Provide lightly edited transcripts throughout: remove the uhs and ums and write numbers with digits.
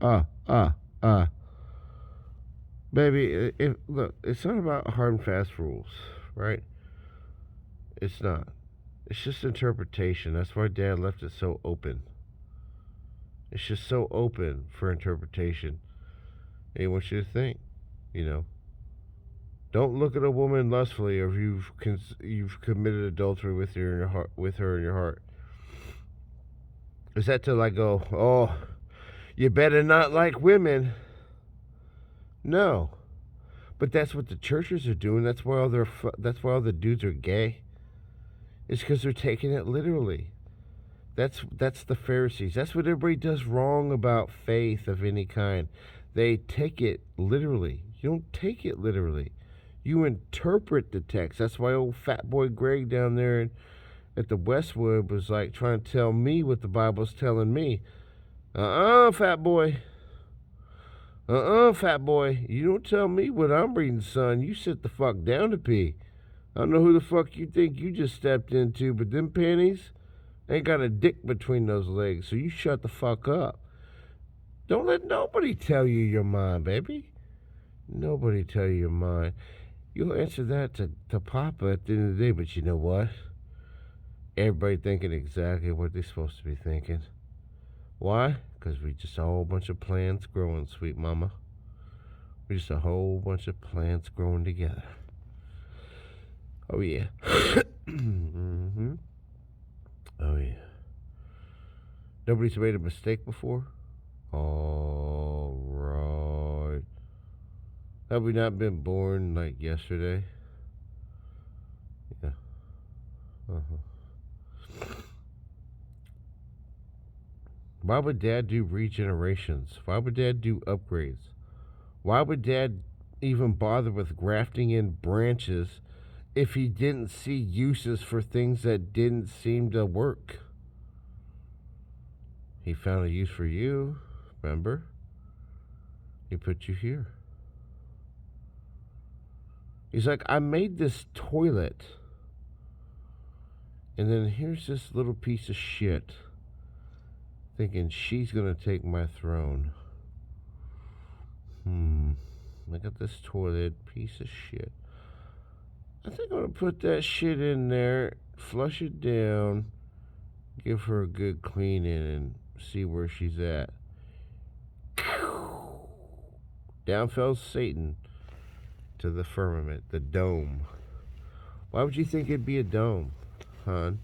uh, uh, uh. Baby, look, it's not about hard and fast rules, right? It's not. It's just interpretation. That's why Dad left it so open. It's just so open for interpretation. And he wants you to think, you know. Don't look at a woman lustfully, or if you've committed adultery with her in your heart. With her in your heart, is that to like go? Oh, you better not like women. No, but that's what the churches are doing. That's why that's why all the dudes are gay. It's because they're taking it literally. That's the Pharisees. That's what everybody does wrong about faith of any kind. They take it literally. You don't take it literally. You interpret the text. That's why old fat boy Greg down there at the Westwood was like trying to tell me what the Bible's telling me. Fat boy. Fat boy. You don't tell me what I'm reading, son. You sit the fuck down to pee. I don't know who the fuck you think you just stepped into, but them panties ain't got a dick between those legs, so you shut the fuck up. Don't let nobody tell you your mind, baby. Nobody tell you your mind. You'll answer that to Papa at the end of the day, but you know what? Everybody thinking exactly what they're supposed to be thinking. Why? Because we just a whole bunch of plants growing, sweet mama. We just a whole bunch of plants growing together. Oh, yeah. Mm-hmm. Oh, yeah. Nobody's made a mistake before? All right. Have we not been born like yesterday? Yeah. Why would Dad do regenerations? Why would Dad do upgrades? Why would Dad even bother with grafting in branches if he didn't see uses for things that didn't seem to work? He found a use for you, remember? He put you here. He's like, I made this toilet, and then here's this little piece of shit thinking she's gonna take my throne. I got this toilet, piece of shit. I think I'm gonna put that shit in there, flush it down, give her a good cleaning, and see where she's at. Down fell Satan to the firmament, the dome. Why would you think it'd be a dome, hon?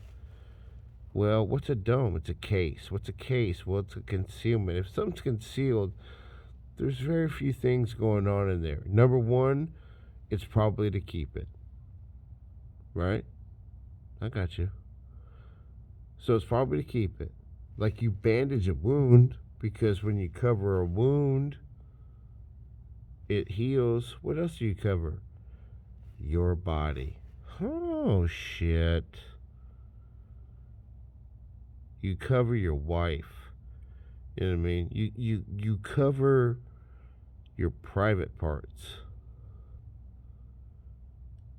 Well, what's a dome? It's a case. What's a case? Well, it's a concealment. If something's concealed, there's very few things going on in there. Number one, it's probably to keep it. Right? I got you. So it's probably to keep it. Like you bandage a wound, because when you cover a wound, it heals. What else do you cover? Your body. Oh, shit. You cover your wife. You know what I mean? You cover your private parts.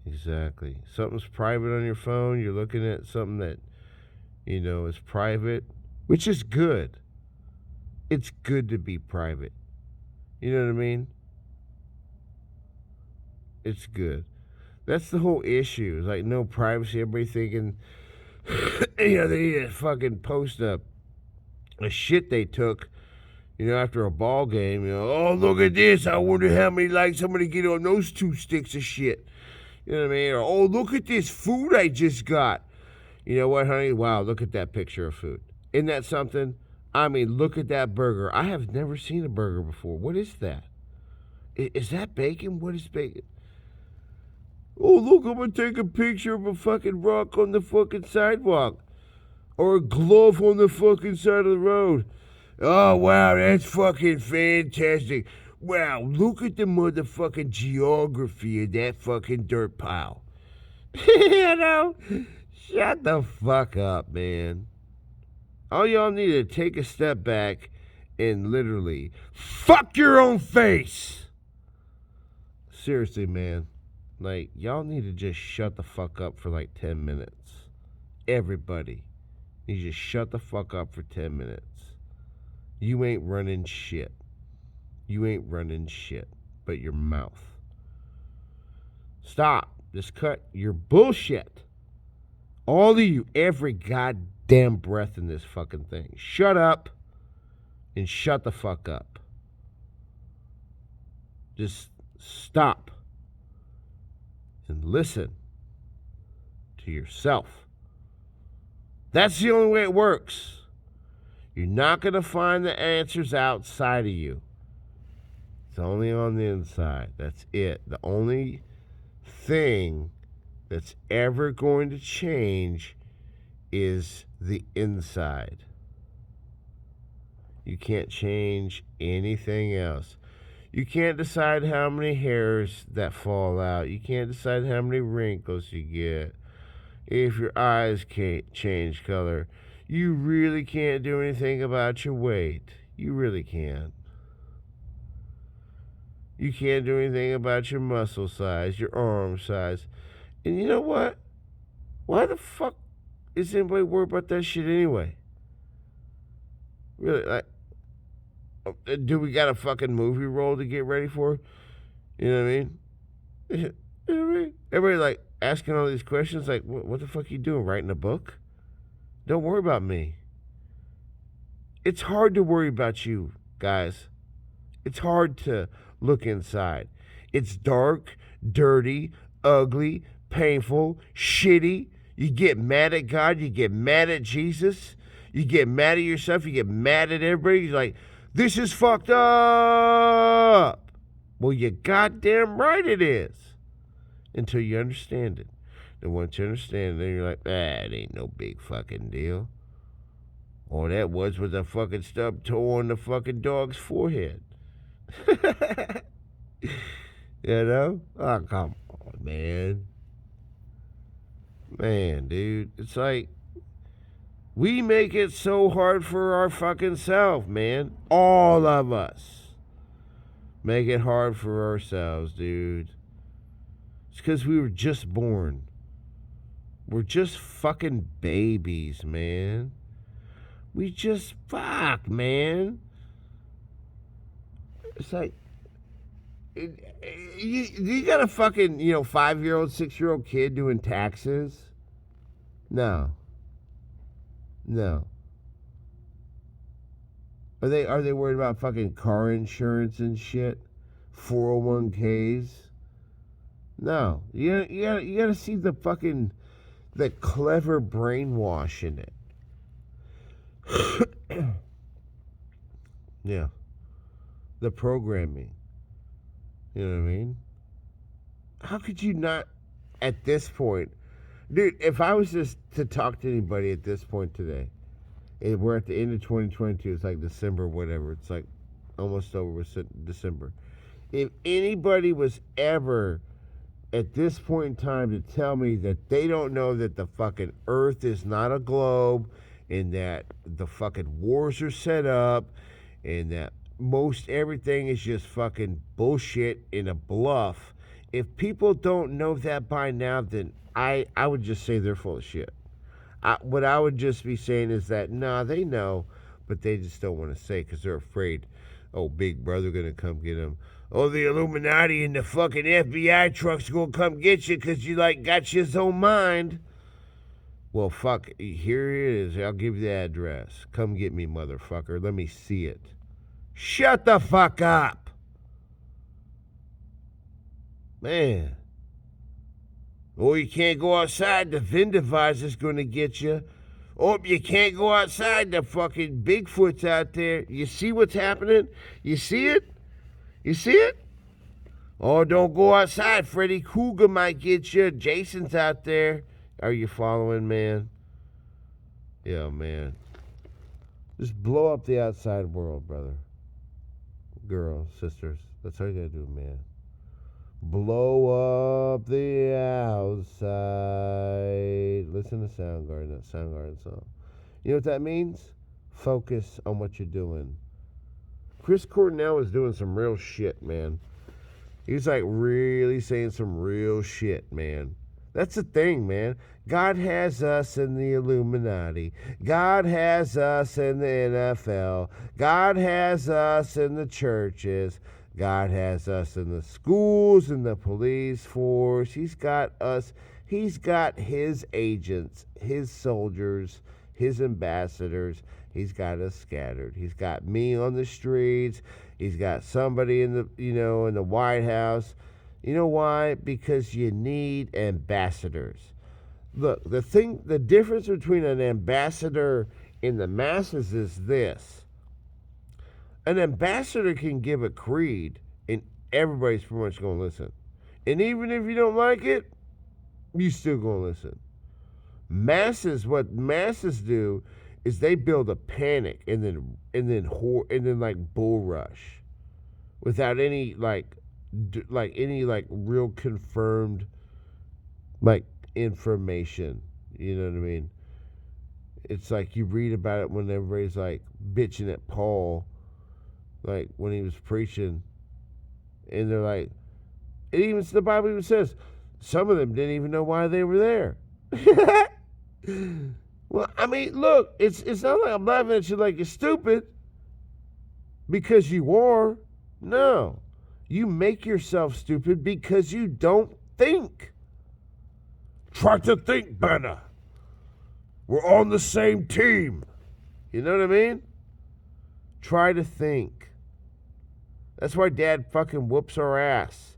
Exactly. Something's private on your phone. You're looking at something that, is private, which is good. It's good to be private. You know what I mean? It's good. That's the whole issue. It's like no privacy. Everybody thinking, they need to fucking post a shit they took, after a ball game. Oh, look at this. I wonder how many likes somebody get on those 2 sticks of shit. You know what I mean? Or, oh, look at this food I just got. You know what, honey? Wow, look at that picture of food. Isn't that something? I mean, look at that burger. I have never seen a burger before. What is that? Is that bacon? What is bacon? Oh, look, I'm going to take a picture of a fucking rock on the fucking sidewalk. Or a glove on the fucking side of the road. Oh, wow, that's fucking fantastic. Wow, look at the motherfucking geography of that fucking dirt pile. Shut the fuck up, man. All y'all need to take a step back and literally fuck your own face. Seriously, man. Like, y'all need to just shut the fuck up for like 10 minutes. Everybody. You just shut the fuck up for 10 minutes. You ain't running shit. You ain't running shit but your mouth. Stop. Just cut your bullshit. All of you, every goddamn breath in this fucking thing. Shut up and shut the fuck up. Just stop and listen to yourself. That's the only way it works. You're not going to find the answers outside of you. It's only on the inside. That's it. The only thing that's ever going to change is the inside. You can't change anything else. You can't decide how many hairs that fall out. You can't decide how many wrinkles you get. If your eyes can't change color, you really can't do anything about your weight. You really can't. You can't do anything about your muscle size, your arm size. And you know what? Why the fuck is anybody worried about that shit anyway? Really, like, do we got a fucking movie role to get ready for? You know what I mean? You know what I mean? Everybody like asking all these questions, like, what the fuck are you doing? Writing a book? Don't worry about me. It's hard to worry about you, guys. It's hard to look inside. It's dark, dirty, ugly, painful, shitty. You get mad at God. You get mad at Jesus. You get mad at yourself. You get mad at everybody. You're like, this is fucked up. Well, you goddamn right it is. Until you understand it. And once you understand it, then you're like, it ain't no big fucking deal. All that was a fucking stub toe on the fucking dog's forehead. You know? Oh, come on, man. Man, dude. It's like, we make it so hard for our fucking self, man. All of us make it hard for ourselves, dude. It's because we were just born. We're just fucking babies, man. We just fuck, man. It's like, you got a fucking, 5-year-old, 6-year-old kid doing taxes? No. Are they worried about fucking car insurance and shit? 401ks? No. You gotta see the clever brainwash in it. Yeah. The programming. You know what I mean? How could you not, at this point, dude, if I was just to talk to anybody at this point today, and we're at the end of 2022, it's like December, whatever, it's like almost over with December. If anybody was ever at this point in time to tell me that they don't know that the fucking earth is not a globe, and that the fucking wars are set up, and that most everything is just fucking bullshit and a bluff. If people don't know that by now, then I would just say they're full of shit. What I would just be saying is that, nah, they know, but they just don't want to say because they're afraid. Oh, Big Brother going to come get them. Oh, the Illuminati and the fucking FBI truck's going to come get you because you, got your own mind. Well, fuck, here it is. I'll give you the address. Come get me, motherfucker. Let me see it. Shut the fuck up. Man. Oh, you can't go outside. The Vendavisor's going to get you. Oh, you can't go outside. The fucking Bigfoot's out there. You see what's happening? You see it? You see it? Oh, don't go outside. Freddy Krueger might get you. Jason's out there. Are you following, man? Yeah, man. Just blow up the outside world, brother. Girls, sisters. That's all you gotta do, man. Blow up the outside. Listen to Soundgarden, that Soundgarden song. You know what that means? Focus on what you're doing. Chris Cornell is doing some real shit, man. He's really saying some real shit, man. That's the thing, man. God has us in the Illuminati. God has us in the NFL. God has us in the churches. God has us in the schools and the police force. He's got us. He's got his agents, his soldiers, his ambassadors. He's got us scattered. He's got me on the streets. He's got somebody in the White House. You know why? Because you need ambassadors. Look, the difference between an ambassador in the masses is this. An ambassador can give a creed, and everybody's pretty much going to listen. And even if you don't like it, you still going to listen. What masses do is they build a panic and then like bull rush without any like real confirmed like information. You know what I mean? It's like you read about it when everybody's like bitching at Paul, like when he was preaching, and they're like, the Bible even says some of them didn't even know why they were there. Well, I mean, look, it's not like I'm laughing at you like you're stupid because you are. No. You make yourself stupid because you don't think. Try to think better. We're on the same team. You know what I mean? Try to think. That's why Dad fucking whoops our ass.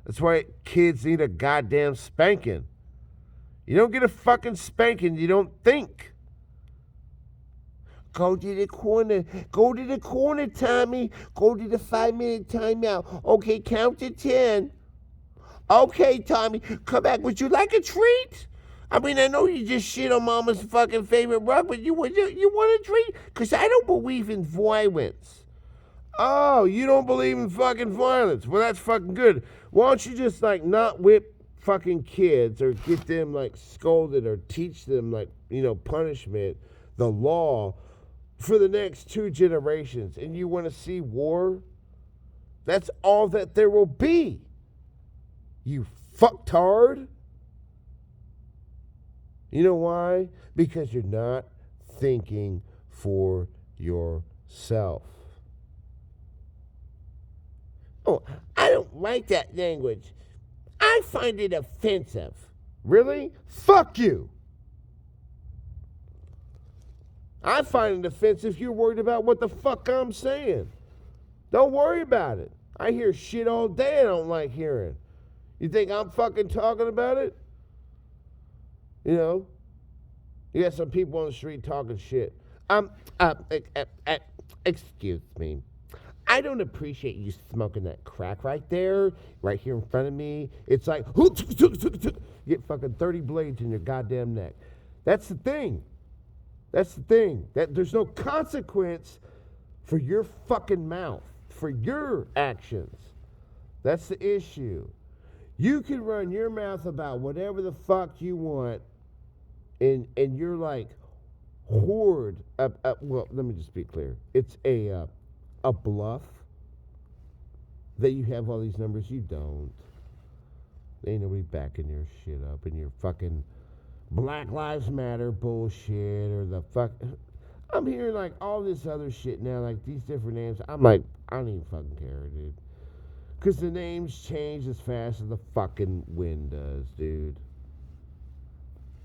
That's why kids need a goddamn spanking. You don't get a fucking spanking, you don't think. Go to the corner. Go to the corner, Tommy. Go to the 5-minute timeout. Okay, count to 10. Okay, Tommy, come back. Would you like a treat? I mean, I know you just shit on Mama's fucking favorite rug, but you want a treat? Because I don't believe in violence. Oh, you don't believe in fucking violence? Well, that's fucking good. Why don't you just, like, not whip fucking kids or get them, like, scolded or teach them, like, punishment, the law for the next 2 generations? And you want to see war? That's all that there will be. You fucktard. You know why? Because you're not thinking for yourself. Oh, I don't like that language. I find it offensive. Really? Fuck you. I find it offensive. You're worried about what the fuck I'm saying. Don't worry about it. I hear shit all day I don't like hearing. You think I'm fucking talking about it? You got some people on the street talking shit. Excuse me. I don't appreciate you smoking that crack right there, right here in front of me. It's like, get fucking 30 blades in your goddamn neck. That's the thing. That there's no consequence for your fucking mouth, for your actions. That's the issue. You can run your mouth about whatever the fuck you want, and you're like horde. Well, let me just be clear. It's a bluff that you have all these numbers. You don't. Ain't nobody backing your shit up, and your fucking Black Lives Matter bullshit or the fuck. I'm hearing like all this other shit now, like these different names. I'm like, I don't even fucking care, dude. Because the names change as fast as the fucking wind does, dude.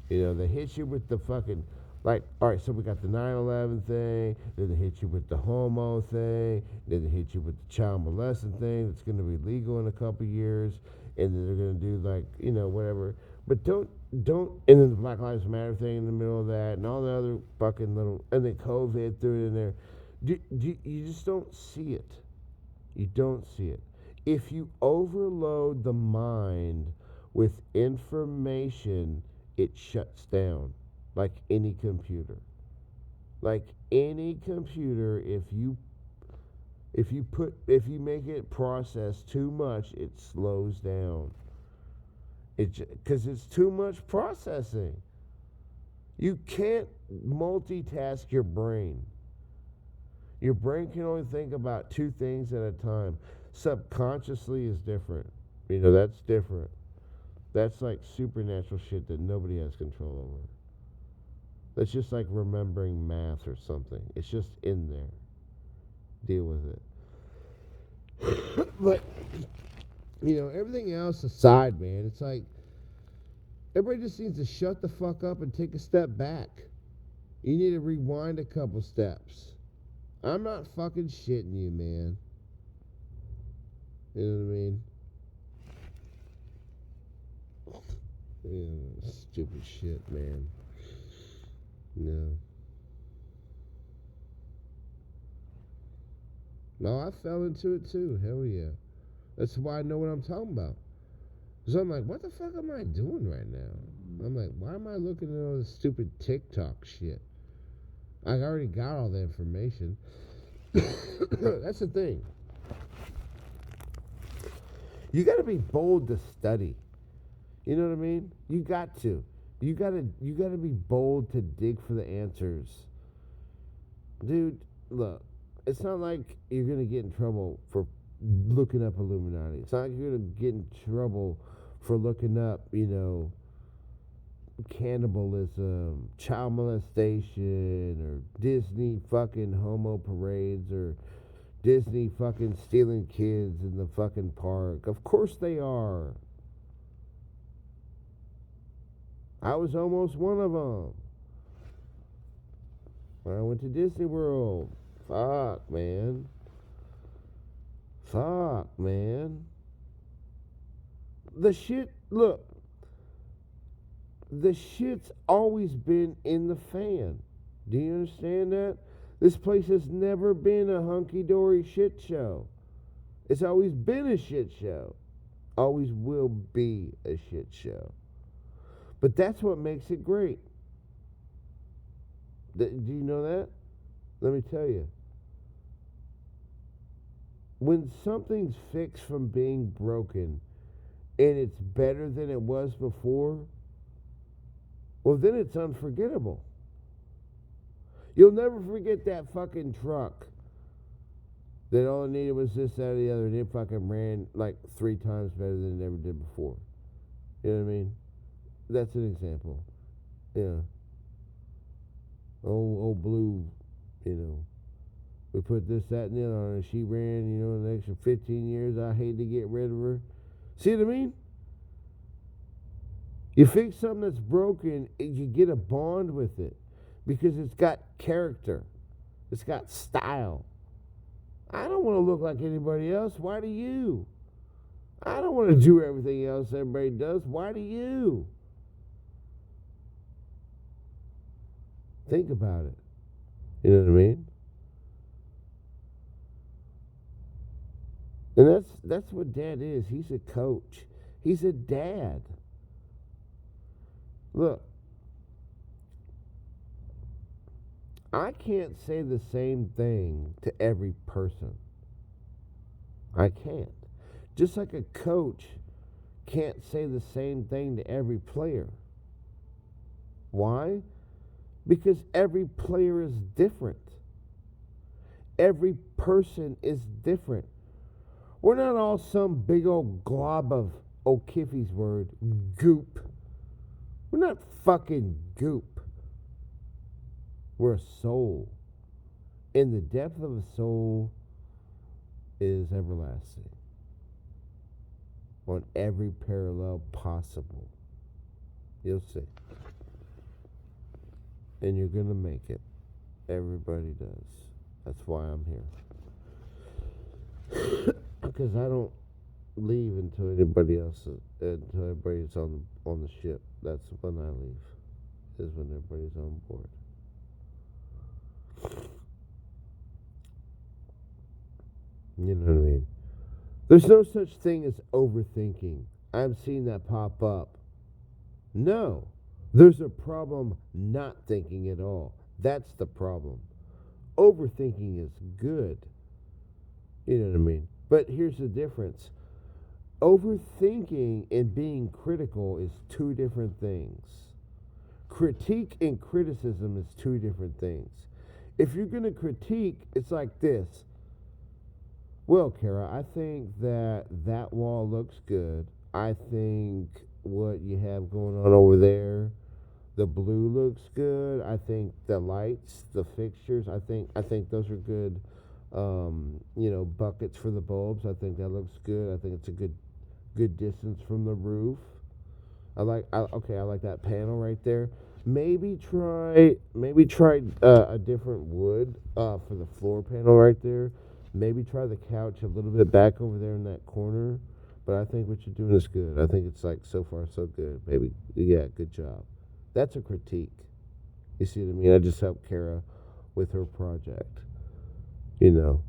They hit you with the fucking, like, all right, so we got the 9/11 thing, then they hit you with the homo thing, then they hit you with the child molesting thing that's going to be legal in a couple years, and then they're going to do, like, whatever. But don't, and then the Black Lives Matter thing in the middle of that, and all the other fucking little, and then COVID threw it in there. You just don't see it. You don't see it. If you overload the mind with information, it shuts down. Like any computer. Like any computer, if you make it process too much, it slows down. Because it's too much processing. You can't multitask your brain. Your brain can only think about 2 things at a time. Subconsciously is different. That's different. That's like supernatural shit that nobody has control over. That's just like remembering math or something. It's just in there. Deal with it. But, everything else aside, man, it's like everybody just needs to shut the fuck up and take a step back. You need to rewind a couple steps. I'm not fucking shitting you, man. You know what I mean? Yeah, stupid shit, man. No. No, I fell into it too. Hell yeah. That's why I know what I'm talking about. So I'm like, what the fuck am I doing right now? I'm like, why am I looking at all this stupid TikTok shit? I already got all the information. That's the thing. You got to be bold to study. You know what I mean? You got to. You gotta be bold to dig for the answers. Dude, look, it's not like you're gonna get in trouble for looking up Illuminati. It's not like you're gonna get in trouble for looking up, cannibalism, child molestation, or Disney fucking homo parades, or Disney fucking stealing kids in the fucking park. Of course they are. I was almost one of them. When I went to Disney World. Fuck, man. The shit, look. The shit's always been in the fan. Do you understand that? This place has never been a hunky-dory shit show. It's always been a shit show. Always will be a shit show. But that's what makes it great. Do you know that? Let me tell you. When something's fixed from being broken and it's better than it was before, well, then it's unforgettable. You'll never forget that fucking truck that all it needed was this, that, or the other, and it fucking ran like 3 times better than it ever did before. You know what I mean? That's an example. Yeah. Old Blue, we put this, that, and the other on her. She ran, an extra 15 years. I hate to get rid of her. See what I mean? You fix something that's broken, you get a bond with it because it's got character. It's got style. I don't want to look like anybody else. Why do you? I don't want to do everything else everybody does. Why do you? Think about it. You know what I mean? And that's what Dad is. He's a coach. He's a dad. Look, I can't say the same thing to every person. I can't. Just like a coach can't say the same thing to every player. Why? Because every player is different. Every person is different. We're not all some big old glob of O'Kiffy's word, goop. We're not fucking goop. We're a soul. And the depth of a soul is everlasting. On every parallel possible. You'll see. And you're going to make it. Everybody does. That's why I'm here. Because I don't leave until everybody's on the ship. That's when I leave. Is when everybody's on board. You know what I mean? There's no such thing as overthinking. I've seen that pop up. No. There's a problem not thinking at all. That's the problem. Overthinking is good. You know what I mean? But here's the difference. Overthinking and being critical is 2 different things. Critique and criticism is 2 different things. If you're going to critique, it's like this. Well, Kara, I think that wall looks good. I think what you have going on over there. The blue looks good. I think the lights, the fixtures, I think those are good. Buckets for the bulbs. I think that looks good. I think it's a good distance from the roof. I like that panel right there. Maybe try a different wood for the floor panel right there. Maybe try the couch a little bit back over there in that corner. But I think what you're doing is good. I think it's like so far so good. Maybe yeah, good job. That's a critique. You see what I mean? I just helped Kara with her project. You know,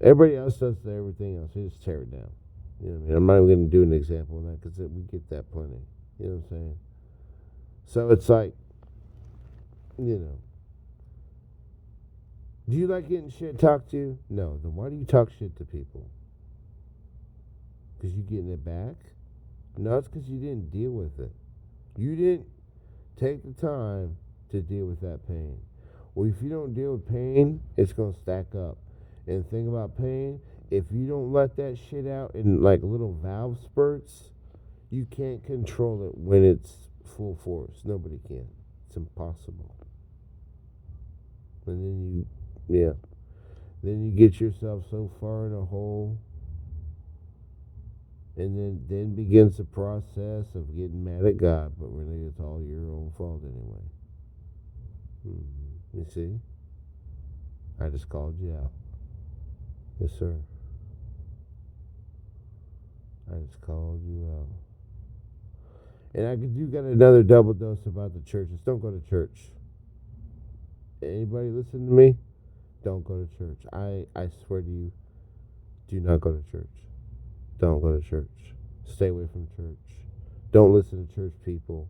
everybody else does everything else. They just tear it down. You know what I mean? I'm not even going to do an example of that because we get that plenty. You know what I'm saying? So it's like, you know, do you like getting shit talked to? No. Then why do you talk shit to people? Because you getting it back? No, it's because you didn't deal with it. You didn't take the time to deal with that pain. Well, if you don't deal with pain, it's going to stack up. And the thing about pain, if you don't let that shit out in like little valve spurts, you can't control it when it's full force. Nobody can. It's impossible. And then you get yourself so far in a hole, and then begins the process of getting mad at God, but really it's all your own fault anyway. You see? I just called you out. Yes, sir. I just called you out. And I do got another double dose about the churches. Don't go to church. Anybody listen to me? Don't go to church. I swear to you, do not go to church. Don't go to church. Stay away from church. Don't listen to church people.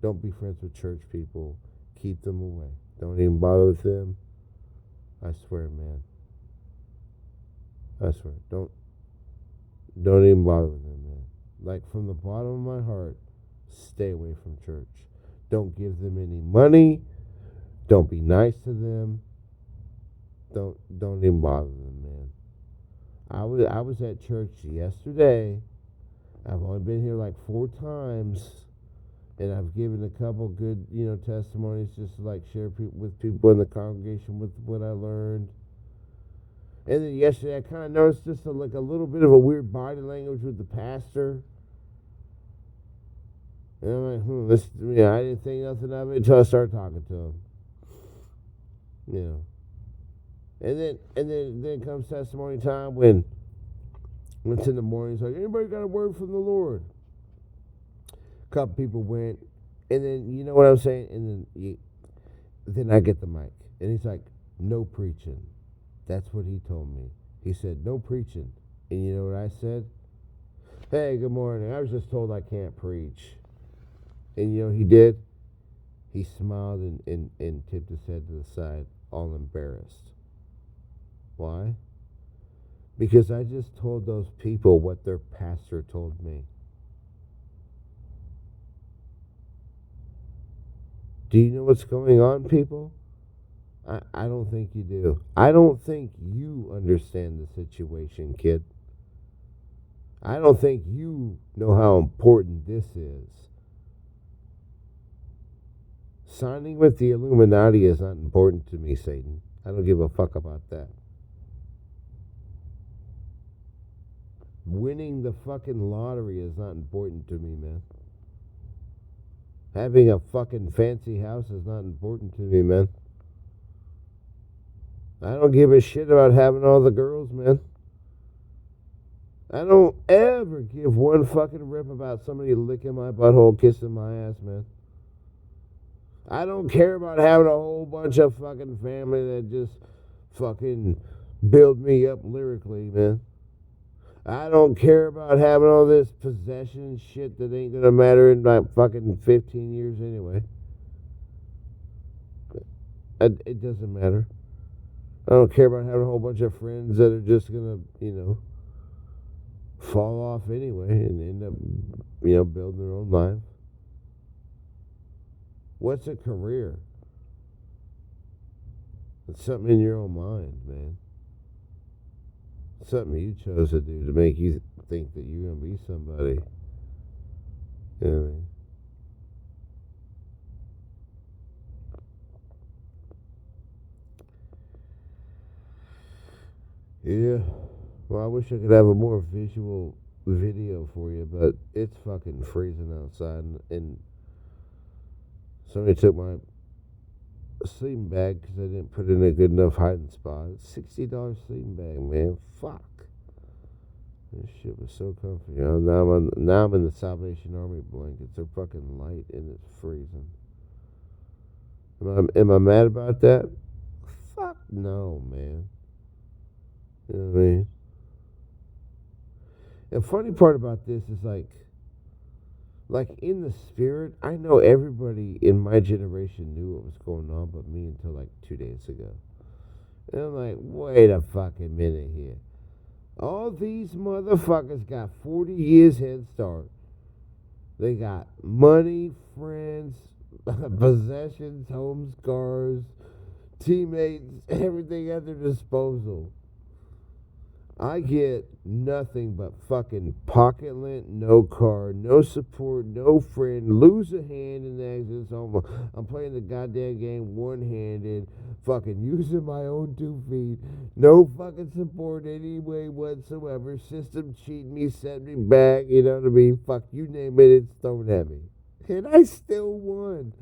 Don't be friends with church people. Keep them away. Don't even bother with them. I swear, man. I swear. Don't even bother with them, man. Like from the bottom of my heart, stay away from church. Don't give them any money. Don't be nice to them. Don't even bother them, man. I was at church yesterday. I've only been here like 4 times, and I've given a couple good, testimonies just to like share with people in the congregation with what I learned. And then yesterday I kind of noticed just a little bit of a weird body language with the pastor. And I'm like, I didn't think nothing of it until I started talking to him. And then comes testimony time when it's in the morning. It's like, anybody got a word from the Lord? A couple people went, and then you know what I'm saying. And then I get the mic, and he's like, no preaching. That's what he told me. He said, no preaching. And you know what I said? Hey, good morning. I was just told I can't preach. And you know what he did? He smiled and tipped his head to the side, all embarrassed. Why? Because I just told those people what their pastor told me. Do you know what's going on, people? I don't think you do. I don't think you understand the situation, kid. I don't think you know how important this is. Signing with the Illuminati is not important to me, Satan. I don't give a fuck about that. Winning the fucking lottery is not important to me, man. Having a fucking fancy house is not important to me, man. I don't give a shit about having all the girls, man. I don't ever give one fucking rip about somebody licking my butthole, kissing my ass, man. I don't care about having a whole bunch of fucking family that just fucking build me up lyrically, man. I don't care about having all this possession shit that ain't gonna matter in like fucking 15 years anyway. It doesn't matter. I don't care about having a whole bunch of friends that are just gonna, fall off anyway and end up, building their own life. What's a career? It's something in your own mind, man. Something you chose to do to make you think that you're gonna be somebody. You know what I mean? Yeah. Well, I wish I could have a more visual video for you, but it's fucking freezing outside, and somebody took my sleeping bag because I didn't put it in a good enough hiding spot. It's $60 sleeping bag, man. Fuck. This shit was so comfy. Now I'm in the Salvation Army blankets. They're fucking light and it's freezing. Am I mad about that? Fuck no, man. You know what I mean? The funny part about this is like in the spirit, I know everybody in my generation knew what was going on but me until like 2 days ago. And I'm like, wait a fucking minute here. All these motherfuckers got 40 years head start. They got money, friends, possessions, homes, cars, teammates, everything at their disposal. I get nothing but fucking pocket lint, no car, no support, no friend, lose a hand in the exit. So I'm playing the goddamn game one-handed, fucking using my own 2 feet, no fucking support any way whatsoever. System cheating me, set me back, you know what I mean? Fuck, you name it, it's thrown at me. And I still won.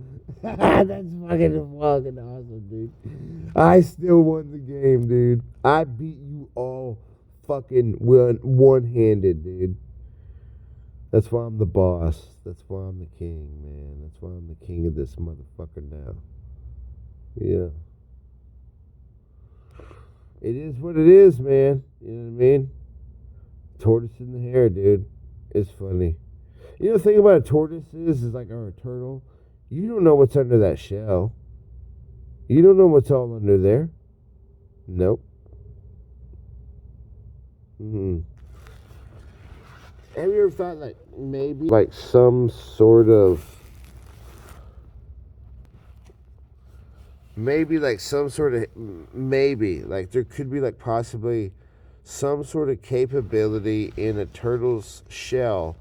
That's fucking awesome, dude. I still won the game, dude. I beat you all fucking one-handed, dude. That's why I'm the boss. That's why I'm the king, man. That's why I'm the king of this motherfucker now. Yeah. It is what it is, man. You know what I mean? Tortoise in the hair, dude. It's funny. You know the thing about a tortoise is like, or a turtle, you don't know what's under that shell. You don't know what's all under there. Nope. Mm-hmm. Have you ever thought like maybe like some sort of maybe like there could be like possibly some sort of capability in a turtle's shell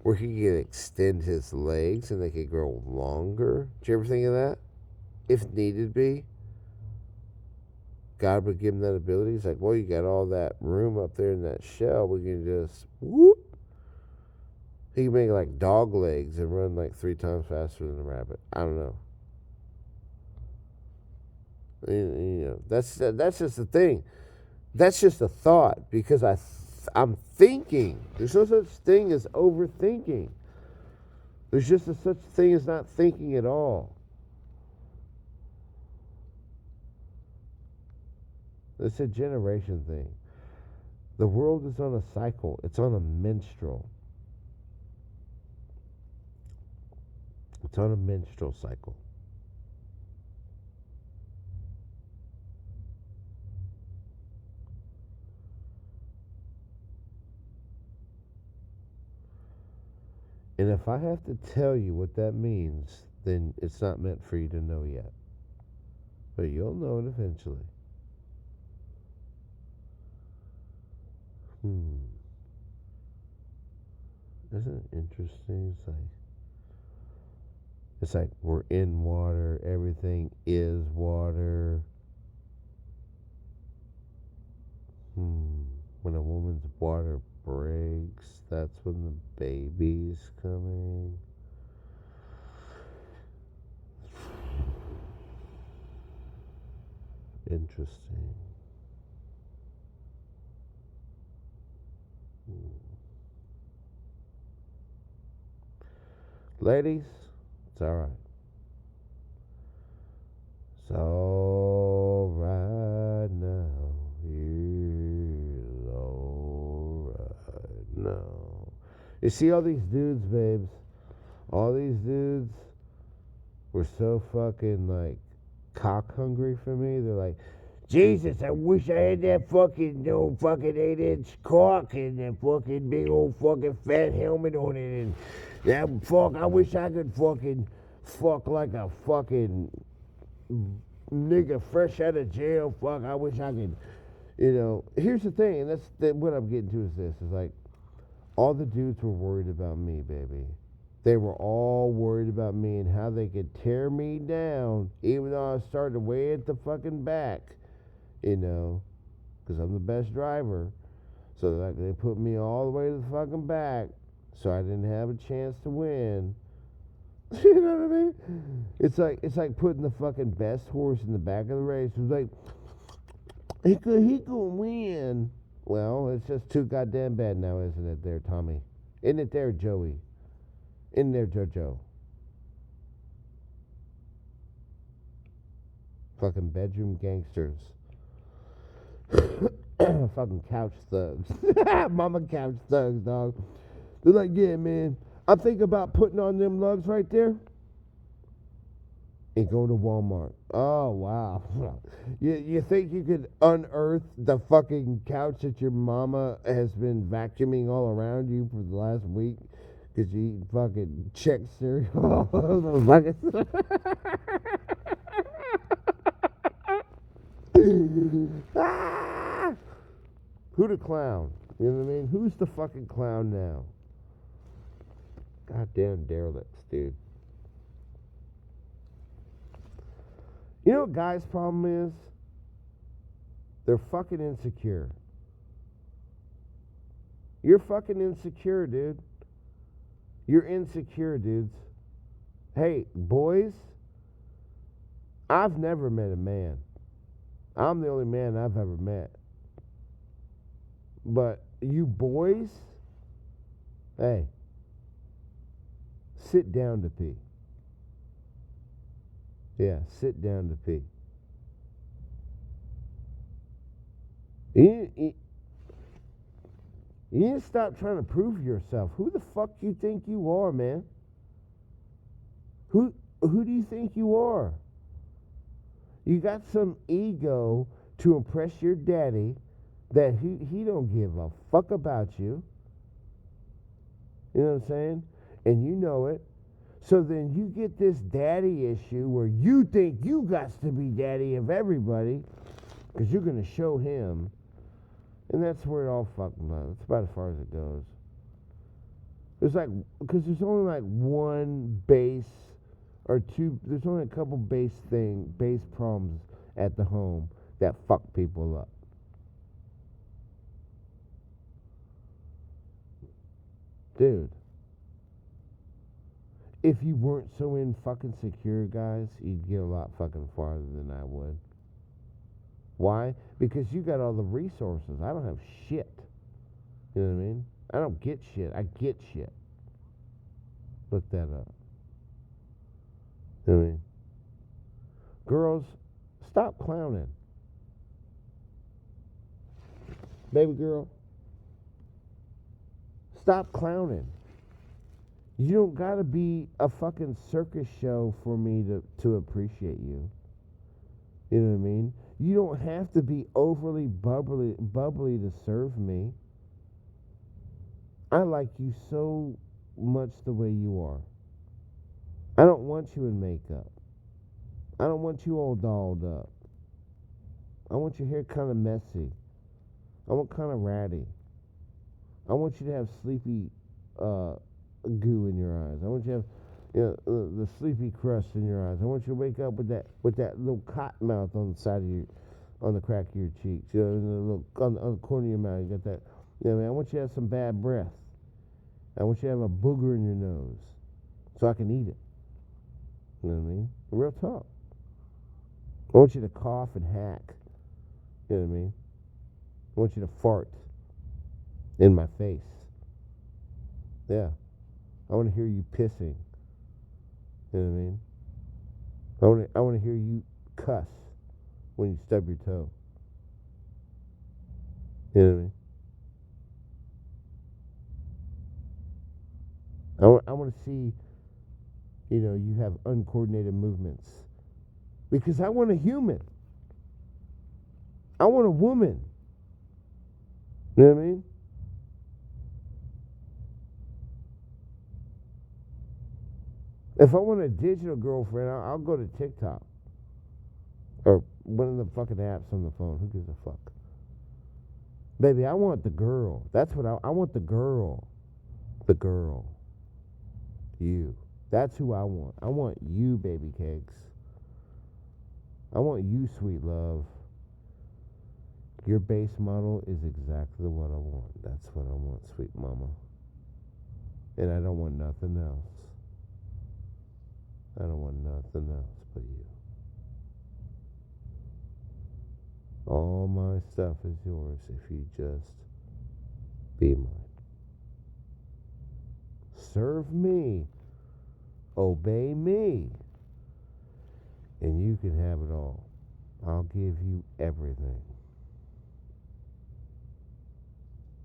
where he can extend his legs and they could grow longer? Did you ever think of that? If needed be. God would give him that ability. He's like, well, you got all that room up there in that shell. We can just whoop. He can make like dog legs and run like 3 times faster than a rabbit. I don't know. You know, that's just the thing. That's just a thought because I'm thinking. There's no such thing as overthinking. There's just a such thing as not thinking at all. It's a generation thing. The world is on a cycle. It's on a menstrual. It's on a menstrual cycle. And if I have to tell you what that means, then it's not meant for you to know yet. But you'll know it eventually. Isn't it interesting? It's like we're in water, everything is water. When a woman's water breaks, that's when the baby's coming. Interesting. Ladies, it's alright. It's alright now. It's alright now. You see all these dudes, babes? All these dudes were so fucking like cock hungry for me. They're like, Jesus, I wish I had that fucking 8-inch cock and that fucking big old fucking fat helmet on it, and that fuck, I wish I could fucking fuck like a fucking nigga fresh out of jail. Fuck, I wish I could, you know. Here's the thing, and what I'm getting to is this, is like, all the dudes were worried about me, baby. They were all worried about me and how they could tear me down, even though I was starting way at the fucking back, you know, because I'm the best driver. So like they put me all the way to the fucking back, so I didn't have a chance to win. You know what I mean? It's like putting the fucking best horse in the back of the race. It's like he gonna win. Well, it's just too goddamn bad now, isn't it, there, Tommy? Isn't it there, Joey? In there, JoJo. Fucking bedroom gangsters. Fucking couch thugs. Mama couch thugs, dog. They're like, yeah, man, I'm thinking about putting on them lugs right there and going to Walmart. Oh, wow. You think you could unearth the fucking couch that your mama has been vacuuming all around you for the last week? Because you eat fucking Chex cereal. Ah! Who the clown? You know what I mean? Who's the fucking clown now? Goddamn derelicts, dude. You know what guys' problem is? They're fucking insecure. You're fucking insecure, dude. You're insecure, dudes. Hey, boys, I've never met a man. I'm the only man I've ever met. But you boys, hey, sit down to pee. Yeah, sit down to pee. You need to stop trying to prove yourself. Who the fuck you think you are, man? Who do you think you are? You got some ego to impress your daddy that he don't give a fuck about you. You know what I'm saying? And you know it. So then you get this daddy issue where you think you got to be daddy of everybody because you're going to show him. And that's where it all fucking goes. That's about as far as it goes. Because there's only like one base or two, there's only a couple base problems at the home that fuck people up. Dude. If you weren't so in fucking secure, guys, you'd get a lot fucking farther than I would. Why? Because you got all the resources. I don't have shit. You know what I mean? I don't get shit. I get shit. Look that up. You know what I mean? Girls, stop clowning. Baby girl, stop clowning. You don't gotta be a fucking circus show for me to appreciate you. You know what I mean? You don't have to be overly bubbly to serve me. I like you so much the way you are. I don't want you in makeup. I don't want you all dolled up. I want your hair kind of messy. I want kind of ratty. I want you to have sleepy goo in your eyes. I want you to have the sleepy crust in your eyes. I want you to wake up with that little cotton mouth on the side of on the crack of your cheeks. You know, on the corner of your mouth, you got that. You know what I mean? I want you to have some bad breath. I want you to have a booger in your nose so I can eat it. You know what I mean? Real talk. I want you to cough and hack. You know what I mean? I want you to fart in my face. Yeah. I want to hear you pissing. You know what I mean? I want to hear you cuss when you stub your toe. You know what I mean? I want to see, you have uncoordinated movements. Because I want a human. I want a woman. You know what I mean? If I want a digital girlfriend, I'll go to TikTok. Or one of the fucking apps on the phone. Who gives a fuck? Baby, I want the girl. That's what I want the girl. The girl. You. That's who I want. I want you, baby cakes. I want you, sweet love. Your base model is exactly what I want. That's what I want, sweet mama. And I don't want nothing else. I don't want nothing else but you. All my stuff is yours if you just be mine. Serve me. Obey me. And you can have it all. I'll give you everything.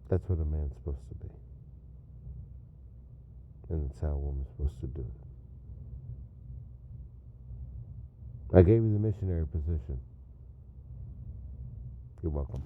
That's what a man's supposed to be. And that's how a woman's supposed to do it. I gave you the missionary position. You're welcome.